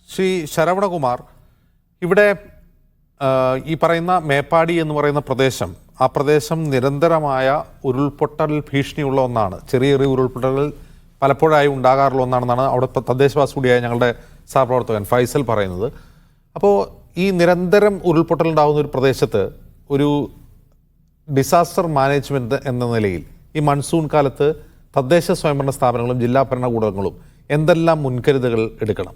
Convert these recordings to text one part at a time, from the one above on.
ശ്രീ ശരവണകുമാർ, ഇവിടെ ഈ പറയുന്ന മേപ്പാടി എന്ന് പറയുന്ന പ്രദേശം, ആ പ്രദേശം നിരന്തരമായ ഉരുൾപൊട്ടൽ ഭീഷണിയുള്ള ഒന്നാണ്. ചെറിയ ചെറിയ ഉരുൾപൊട്ടലുകൾ പലപ്പോഴായി ഉണ്ടാകാറുള്ള ഒന്നാണെന്നാണ് അവിടെ തദ്ദേശവാസി കൂടിയായ ഞങ്ങളുടെ സഹപ്രവർത്തകൻ ഫൈസൽ പറയുന്നത്. അപ്പോൾ ഈ നിരന്തരം ഉരുൾപൊട്ടൽ ഉണ്ടാകുന്ന ഒരു പ്രദേശത്ത് ഒരു ഡിസാസ്റ്റർ മാനേജ്മെൻറ്റ് എന്ന നിലയിൽ ഈ മൺസൂൺ കാലത്ത് തദ്ദേശ സ്വയംഭരണ സ്ഥാപനങ്ങളും ജില്ലാ ഭരണകൂടങ്ങളും എന്തെല്ലാം മുൻകരുതലുകൾ എടുക്കണം?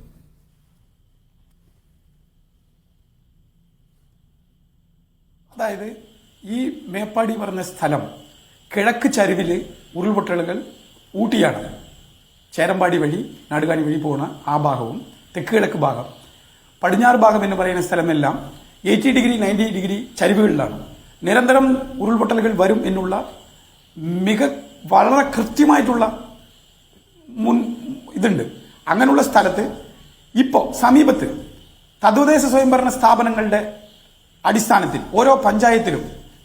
അതായത് ഈ മേപ്പാടി പറഞ്ഞ സ്ഥലം കിഴക്ക് ചരിവിൽ ഉരുൾപൊട്ടലുകൾ ഊട്ടിയാണ്. ചേരമ്പാടി വഴി നാടുകാണി വഴി പോകുന്ന ആ ഭാഗവും തെക്ക് കിഴക്ക് ഭാഗം, പടിഞ്ഞാറ് ഭാഗം എന്ന് പറയുന്ന സ്ഥലമെല്ലാം 80 ഡിഗ്രി 90 ഡിഗ്രി ചരിവുകളിലാണ്. നിരന്തരം ഉരുൾപൊട്ടലുകൾ വരും എന്നുള്ള വളരെ കൃത്യമായിട്ടുള്ള ഇതുണ്ട്. അങ്ങനെയുള്ള സ്ഥലത്ത് ഇപ്പോൾ സമീപത്ത് തദ്ദേശ സ്വയംഭരണ സ്ഥാപനങ്ങളുടെ അടിസ്ഥാനത്തിൽ ഓരോ പഞ്ചായത്തിലും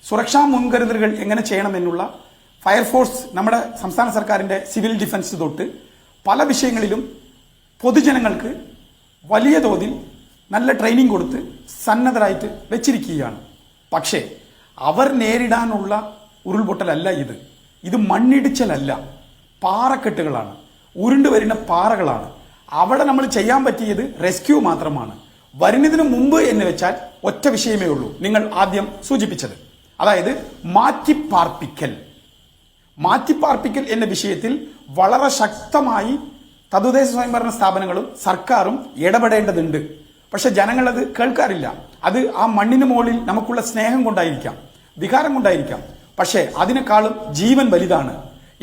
സുരക്ഷാ മുൻകരുതലുകൾ എങ്ങനെ ചെയ്യണമെന്നുള്ള ഫയർഫോഴ്സ്, നമ്മുടെ സംസ്ഥാന സർക്കാരിന്റെ സിവിൽ ഡിഫൻസ് തൊട്ട് പല വിഷയങ്ങളിലും പൊതുജനങ്ങൾക്ക് വലിയ തോതിൽ നല്ല ട്രെയിനിങ് കൊടുത്ത് സന്നദ്ധരായിട്ട് വെച്ചിരിക്കുകയാണ്. പക്ഷേ അവർ നേരിടാനുള്ള ഉരുൾപൊട്ടലല്ല ഇത് മണ്ണിടിച്ചലല്ല, പാറക്കെട്ടുകളാണ്, ഉരുണ്ടു വരുന്ന പാറകളാണ്. അവിടെ നമ്മൾ ചെയ്യാൻ പറ്റിയത് റെസ്ക്യൂ മാത്രമാണ്. വരുന്നതിന് മുമ്പ് എന്ന് വെച്ചാൽ ഒറ്റ വിഷയമേ ഉള്ളൂ, നിങ്ങൾ ആദ്യം സൂചിപ്പിച്ചത്, അതായത് മാറ്റിപ്പാർപ്പിക്കൽ എന്ന വിഷയത്തിൽ വളരെ ശക്തമായി തദ്ദേശ സ്വയംഭരണ സ്ഥാപനങ്ങളും സർക്കാരും ഇടപെടേണ്ടതുണ്ട്. പക്ഷെ ജനങ്ങൾ അത് കേൾക്കാറില്ല. അത് ആ മണ്ണിന് മുകളിൽ നമുക്കുള്ള സ്നേഹം കൊണ്ടായിരിക്കാം, വികാരം കൊണ്ടായിരിക്കാം. പക്ഷേ അതിനേക്കാളും ജീവൻ വലുതാണ്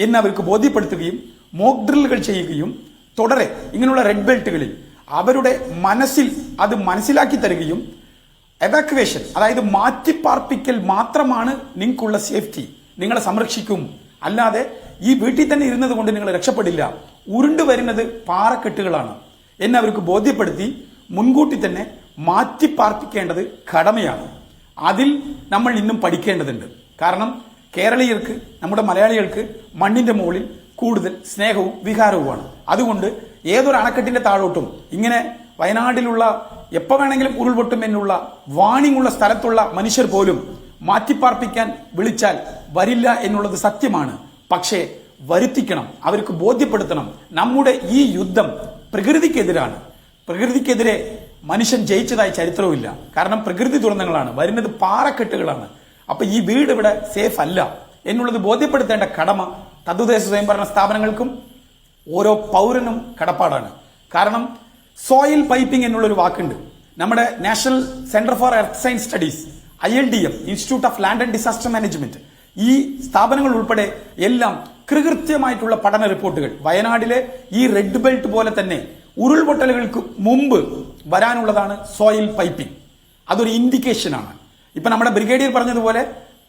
എന്ന് അവർക്ക് ബോധ്യപ്പെടുത്തുകയും മോക്ക് ഡ്രില്ലുകൾ ചെയ്യുകയും തുടരെ ഇങ്ങനെയുള്ള റെഡ് ബെൽറ്റുകളിൽ അവരുടെ മനസ്സിൽ അത് മനസ്സിലാക്കി തരികയും എവാക്യുവേഷൻ, അതായത് മാറ്റിപ്പാർപ്പിക്കൽ മാത്രമാണ് നിങ്ങൾക്കുള്ള സേഫ്റ്റി, നിങ്ങളെ സംരക്ഷിക്കും. അല്ലാതെ ഈ വീട്ടിൽ തന്നെ ഇരുന്നത് കൊണ്ട് നിങ്ങൾ രക്ഷപ്പെടില്ല, ഉരുണ്ടു വരുന്നത് പാറക്കെട്ടുകളാണ് എന്ന് അവർക്ക് ബോധ്യപ്പെടുത്തി മുൻകൂട്ടി തന്നെ മാറ്റിപ്പാർപ്പിക്കേണ്ടത് കടമയാണ്. അതിൽ നമ്മൾ ഇന്നും പഠിക്കേണ്ടതുണ്ട്. കാരണം കേരളീയർക്ക്, നമ്മുടെ മലയാളികൾക്ക് മണ്ണിന്റെ മുകളിൽ കൂടുതൽ സ്നേഹവും വികാരവുമാണ്. അതുകൊണ്ട് ഏതൊരു അണക്കെട്ടിന്റെ താഴോട്ടും ഇങ്ങനെ വയനാട്ടിലുള്ള എപ്പോൾ വേണമെങ്കിലും ഉരുൾപൊട്ടും എന്നുള്ള വാണിംഗ് ഉള്ള സ്ഥലത്തുള്ള മനുഷ്യർ പോലും മാറ്റിപ്പാർപ്പിക്കാൻ വിളിച്ചാൽ വരില്ല എന്നുള്ളത് സത്യമാണ്. പക്ഷേ വരുത്തിക്കണം, അവർക്ക് ബോധ്യപ്പെടുത്തണം. നമ്മുടെ ഈ യുദ്ധം പ്രകൃതിക്കെതിരാണ്. പ്രകൃതിക്കെതിരെ മനുഷ്യൻ ജയിച്ചതായി ചരിത്രവുമില്ല. കാരണം പ്രകൃതി ദുരന്തങ്ങളാണ് വരുന്നത്, പാറക്കെട്ടുകളാണ്. അപ്പൊ ഈ വീട് ഇവിടെ സേഫ് അല്ല എന്നുള്ളത് ബോധ്യപ്പെടുത്തേണ്ട കടമ തദ്ദേശ സ്വയംഭരണ സ്ഥാപനങ്ങൾക്കും ഓരോ പൗരനും കടപ്പാടാണ്. കാരണം സോയിൽ പൈപ്പിംഗ് എന്നുള്ളൊരു വാക്കുണ്ട്. നമ്മുടെ national centre for earth science studies, ILDM, institute of land and disaster management, ഈ സ്ഥാപനങ്ങൾ ഉൾപ്പെടെ എല്ലാം കൃത്യമായിട്ടുള്ള പഠന റിപ്പോർട്ടുകൾ, വയനാട്ടിലെ ഈ റെഡ് ബെൽറ്റ് പോലെ തന്നെ ഉരുൾപൊട്ടലുകൾക്ക് മുമ്പ് വരാനുള്ളതാണ് സോയിൽ പൈപ്പിംഗ്. അതൊരു ഇൻഡിക്കേഷനാണ്. ഇപ്പൊ നമ്മുടെ ബ്രിഗേഡിയർ പറഞ്ഞതുപോലെ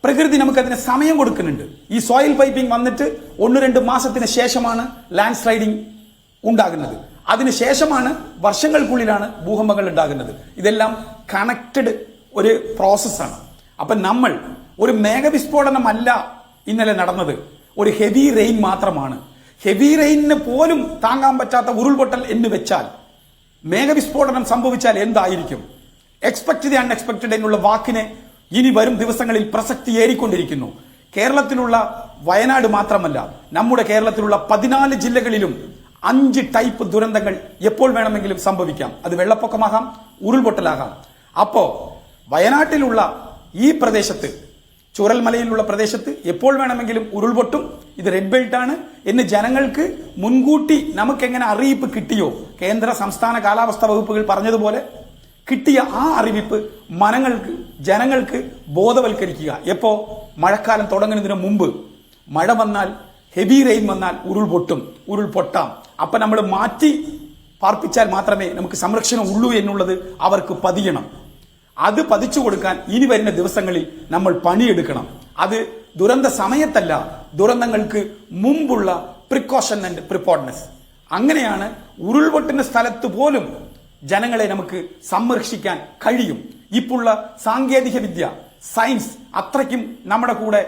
പ്രകൃതി നമുക്കതിന് സമയം കൊടുക്കുന്നുണ്ട്. ഈ സോയിൽ പൈപ്പിംഗ് വന്നിട്ട് 1-2 മാസത്തിന് ശേഷമാണ് ലാൻഡ് സ്ലൈഡിംഗ് ഉണ്ടാകുന്നത്. അതിനുശേഷമാണ് വർഷങ്ങൾക്കുള്ളിലാണ് ഭൂകമ്പങ്ങൾ ഉണ്ടാകുന്നത്. ഇതെല്ലാം കണക്റ്റഡ് ഒരു പ്രോസസ്സാണ്. അപ്പൊ നമ്മൾ ഒരു മേഘവിസ്ഫോടനമല്ല ഇന്നലെ നടന്നത്, ഒരു ഹെവി റെയിൻ മാത്രമാണ്. ഹെവി റെയിനിന് പോലും താങ്ങാൻ പറ്റാത്ത ഉരുൾപൊട്ടൽ എന്ന് വെച്ചാൽ മേഘവിസ്ഫോടനം സംഭവിച്ചാൽ എന്തായിരിക്കും? എക്സ്പെക്ട് ദി അൺഎക്സ്പെക്ടഡ് എന്നുള്ള വാക്കിനെ ഇനി വരും ദിവസങ്ങളിൽ പ്രസക്തി ഏറിക്കൊണ്ടിരിക്കുന്നു. കേരളത്തിലുള്ള വയനാട് മാത്രമല്ല, നമ്മുടെ കേരളത്തിലുള്ള 14 ജില്ലകളിലും 5 ടൈപ്പ് ദുരന്തങ്ങൾ എപ്പോൾ വേണമെങ്കിലും സംഭവിക്കാം. അത് വെള്ളപ്പൊക്കമാകാം, ഉരുൾപൊട്ടലാകാം. അപ്പോ വയനാട്ടിലുള്ള ഈ പ്രദേശത്ത്, ചുരൽമലയിലുള്ള പ്രദേശത്ത് എപ്പോൾ വേണമെങ്കിലും ഉരുൾപൊട്ടും, ഇത് റെഡ് ബെൽറ്റ് ആണ് എന്ന് ജനങ്ങൾക്ക് മുൻകൂട്ടി നമുക്കെങ്ങനെ അറിയിപ്പ് കിട്ടിയോ, കേന്ദ്ര സംസ്ഥാന കാലാവസ്ഥാ വകുപ്പുകൾ പറഞ്ഞതുപോലെ കിട്ടിയ ആ അറിയിപ്പ് ജനങ്ങൾക്ക് ബോധവൽക്കരിക്കുക. എപ്പോ? മഴക്കാലം തുടങ്ങുന്നതിന് മുമ്പ്. മഴ വന്നാൽ, ഹെവി റെയിൻ വന്നാൽ ഉരുൾപൊട്ടാം. അപ്പൊ നമ്മൾ മാറ്റി പാർപ്പിച്ചാൽ മാത്രമേ നമുക്ക് സംരക്ഷണം ഉള്ളൂ എന്നുള്ളത് അവർക്ക് പതിയണം. അത് പതിച്ചു കൊടുക്കാൻ ഇനി വരുന്ന ദിവസങ്ങളിൽ നമ്മൾ പണിയെടുക്കണം. അത് ദുരന്ത സമയത്തല്ല, ദുരന്തങ്ങൾക്ക് മുമ്പുള്ള പ്രിക്കോഷൻ ആൻഡ് പ്രിപ്പോർഡ്നെസ്. അങ്ങനെയാണ് ഉരുൾപൊട്ടുന്ന സ്ഥലത്ത് പോലും ജനങ്ങളെ നമുക്ക് സംരക്ഷിക്കാൻ കഴിയും. ഇപ്പോഴുള്ള സാങ്കേതിക വിദ്യ, സയൻസ് അത്രയ്ക്കും നമ്മുടെ കൂടെ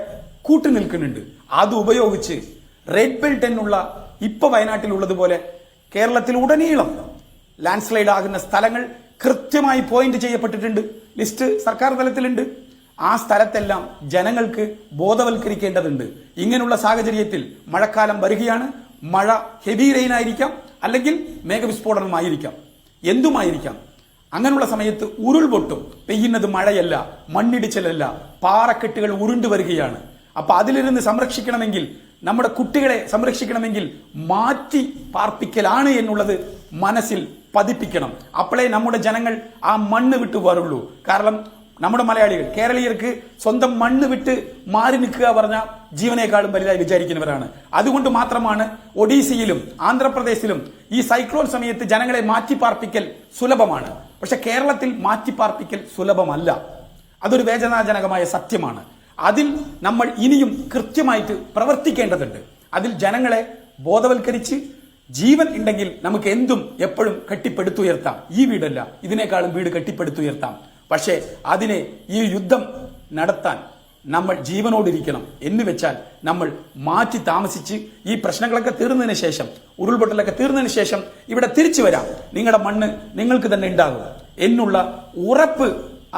കൂട്ടുനിൽക്കുന്നുണ്ട്. അത് ഉപയോഗിച്ച് റെഡ് ബെൽറ്റ് എന്നുള്ള ഇപ്പൊ വയനാട്ടിലുള്ളതുപോലെ കേരളത്തിൽ ഉടനീളം ലാൻഡ് സ്ലൈഡ് ആകുന്ന സ്ഥലങ്ങൾ കൃത്യമായി പോയിന്റ് ചെയ്യപ്പെട്ടിട്ടുണ്ട്. ലിസ്റ്റ് സർക്കാർ തലത്തിലുണ്ട്. ആ സ്ഥലത്തെല്ലാം ജനങ്ങൾക്ക് ബോധവൽക്കരിക്കേണ്ടതുണ്ട്. ഇങ്ങനെയുള്ള സാഹചര്യത്തിൽ മഴക്കാലം വരികയാണ്. മഴ ഹെവി റെയിൻ ആയിരിക്കാം, അല്ലെങ്കിൽ മേഘവിസ്ഫോടനമായിരിക്കാം, എന്തുമായിരിക്കാം. അങ്ങനെയുള്ള സമയത്ത് ഉരുൾപൊട്ടും. പെയ്യുന്നത് മഴയല്ല, മണ്ണിടിച്ചിലല്ല, പാറക്കെട്ടുകൾ ഉരുണ്ടു വരികയാണ്. അപ്പൊ അതിലിരുന്ന് സംരക്ഷിക്കണമെങ്കിൽ, നമ്മുടെ കുട്ടികളെ സംരക്ഷിക്കണമെങ്കിൽ മാറ്റി പാർപ്പിക്കലാണ് എന്നുള്ളത് മനസ്സിൽ പതിപ്പിക്കണം. അപ്പോഴേ നമ്മുടെ ജനങ്ങൾ ആ മണ്ണ് വിട്ടു വരുള്ളൂ. കാരണം നമ്മുടെ മലയാളികൾ, കേരളീയർക്ക് സ്വന്തം മണ്ണ് വിട്ട് മാറി നിൽക്കുക പറഞ്ഞ ജീവനേക്കാളും വലുതായി വിചാരിക്കുന്നവരാണ്. അതുകൊണ്ട് മാത്രമാണ് ഒഡീസയിലും ആന്ധ്രാപ്രദേശിലും ഈ സൈക്ലോൺ സമയത്ത് ജനങ്ങളെ മാറ്റിപ്പാർപ്പിക്കൽ സുലഭമാണ്. പക്ഷെ കേരളത്തിൽ മാറ്റിപ്പാർപ്പിക്കൽ സുലഭമല്ല. അതൊരു വേദനാജനകമായ സത്യമാണ്. അതിൽ നമ്മൾ ഇനിയും കൃത്യമായിട്ട് പ്രവർത്തിക്കേണ്ടതുണ്ട്. അതിൽ ജനങ്ങളെ ബോധവൽക്കരിച്ച്, ജീവൻ ഉണ്ടെങ്കിൽ നമുക്ക് എന്തും എപ്പോഴും കെട്ടിപ്പടുത്തുയർത്താം. ഈ വീടല്ല, ഇതിനേക്കാളും വീട് കെട്ടിപ്പടുത്തുയർത്താം. പക്ഷേ അതിനെ, ഈ യുദ്ധം നടത്താൻ നമ്മൾ ജീവനോടിരിക്കണം. എന്ന് വെച്ചാൽ നമ്മൾ മാറ്റി താമസിച്ച് ഈ പ്രശ്നങ്ങളൊക്കെ തീർന്നതിന് ശേഷം, ഉരുൾപൊട്ടലൊക്കെ തീർന്നതിന് ശേഷം ഇവിടെ തിരിച്ചു വരാം, നിങ്ങളുടെ മണ്ണ് നിങ്ങൾക്ക് തന്നെ ഉണ്ടാകും എന്നുള്ള ഉറപ്പ്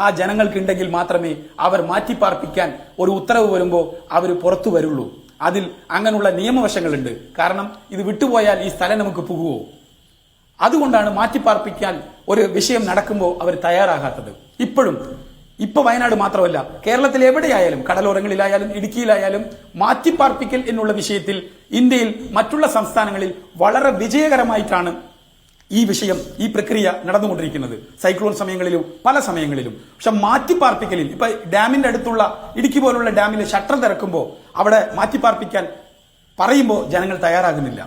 ആ ജനങ്ങൾക്കുണ്ടെങ്കിൽ മാത്രമേ അവർ മാറ്റിപ്പാർപ്പിക്കാൻ ഒരു ഉത്തരവ് വരുമ്പോൾ അവർ പുറത്തു വരുള്ളൂ. അതിൽ അങ്ങനെയുള്ള നിയമവശങ്ങളുണ്ട്. കാരണം ഇത് വിട്ടുപോയാൽ ഈ സ്ഥലം നമുക്ക് പോകുമോ? അതുകൊണ്ടാണ് മാറ്റിപ്പാർപ്പിക്കാൻ ഒരു വിഷയം നടക്കുമ്പോൾ അവർ തയ്യാറാകാത്തത്. ഇപ്പൊ വയനാട് മാത്രമല്ല, കേരളത്തിൽ എവിടെയായാലും, കടലോരങ്ങളിലായാലും ഇടുക്കിയിലായാലും മാറ്റിപ്പാർപ്പിക്കൽ എന്നുള്ള വിഷയത്തിൽ ഇന്ത്യയിൽ മറ്റുള്ള സംസ്ഥാനങ്ങളിൽ വളരെ വിജയകരമായിട്ടാണ് ഈ വിഷയം, ഈ പ്രക്രിയ നടന്നുകൊണ്ടിരിക്കുന്നത്. സൈക്ലോൺ സമയങ്ങളിലും പല സമയങ്ങളിലും. പക്ഷെ മാറ്റിപ്പാർപ്പിക്കലിൽ, ഇപ്പൊ ഡാമിന്റെ അടുത്തുള്ള ഇടുക്കി പോലുള്ള ഡാമിലെ ഷട്ടർ തിറക്കുമ്പോൾ അവിടെ മാറ്റിപ്പാർപ്പിക്കാൻ പറയുമ്പോൾ ജനങ്ങൾ തയ്യാറാകുന്നില്ല.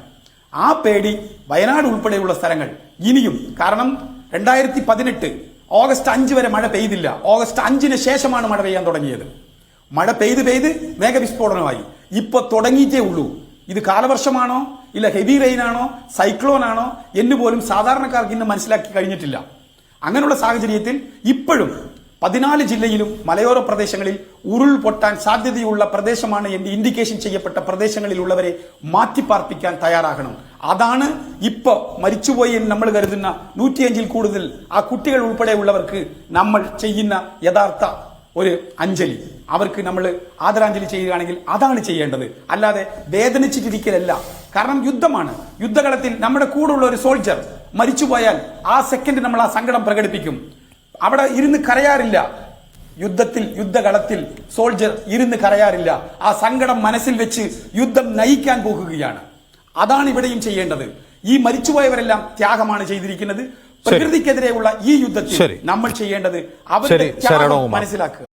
ആ പേടി വയനാട് ഉൾപ്പെടെയുള്ള സ്ഥലങ്ങൾ ഇനിയും, കാരണം 2018 ഓഗസ്റ്റ് 5 വരെ മഴ പെയ്തില്ല. ഓഗസ്റ്റ് 5-ന് ശേഷമാണ് മഴ പെയ്യാൻ തുടങ്ങിയത്. മഴ പെയ്ത് മേഘവിസ്ഫോടനമായി. ഇപ്പൊ തുടങ്ങിയിട്ടേ ഉള്ളൂ. ഇത് കാലവർഷമാണോ, ഇല്ല ഹെവി റെയിൻ ആണോ, സൈക്ലോൺ ആണോ എന്ന് പോലും സാധാരണക്കാർക്ക് ഇന്ന് മനസ്സിലാക്കി കഴിഞ്ഞിട്ടില്ല. അങ്ങനെയുള്ള സാഹചര്യത്തിൽ ഇപ്പോഴും 14 ജില്ലയിലും മലയോര പ്രദേശങ്ങളിൽ ഉരുൾപൊട്ടാൻ സാധ്യതയുള്ള പ്രദേശമാണ് എന്ന് ഇൻഡിക്കേഷൻ ചെയ്യപ്പെട്ട പ്രദേശങ്ങളിലുള്ളവരെ മാറ്റിപ്പാർപ്പിക്കാൻ തയ്യാറാകണം. അതാണ് ഇപ്പൊ മരിച്ചുപോയി എന്ന് നമ്മൾ കരുതുന്ന 105-ൽ കൂടുതൽ ആ കുട്ടികൾ ഉൾപ്പെടെയുള്ളവർക്ക് നമ്മൾ ചെയ്യുന്ന യഥാർത്ഥ ഒരു അഞ്ജലി. അവർക്ക് നമ്മൾ ആദരാഞ്ജലി ചെയ്യുകയാണെങ്കിൽ അതാണ് ചെയ്യേണ്ടത്. അല്ലാതെ വേദനിച്ചിട്ടിരിക്കലല്ല. കാരണം യുദ്ധമാണ്. യുദ്ധകളത്തിൽ നമ്മുടെ കൂടെയുള്ള ഒരു സോൾജർ മരിച്ചുപോയാൽ ആ സെക്കൻഡ് നമ്മൾ ആ സങ്കടം പ്രകടിപ്പിക്കും. അവിടെ ഇരുന്ന് കരയാറില്ല. യുദ്ധകളത്തിൽ സോൾജർ ഇരുന്ന് കരയാറില്ല. ആ സങ്കടം മനസ്സിൽ വെച്ച് യുദ്ധം നയിക്കാൻ പോകുകയാണ്. അതാണ് ഇവിടെയും ചെയ്യേണ്ടത്. ഈ മരിച്ചുപോയവരെല്ലാം ത്യാഗമാണ് ചെയ്തിരിക്കുന്നത്. പ്രകൃതിക്കെതിരെയുള്ള ഈ യുദ്ധത്തിൽ നമ്മൾ ചെയ്യേണ്ടത് അവരുടെ ത്യാഗം മനസ്സിലാക്കുക.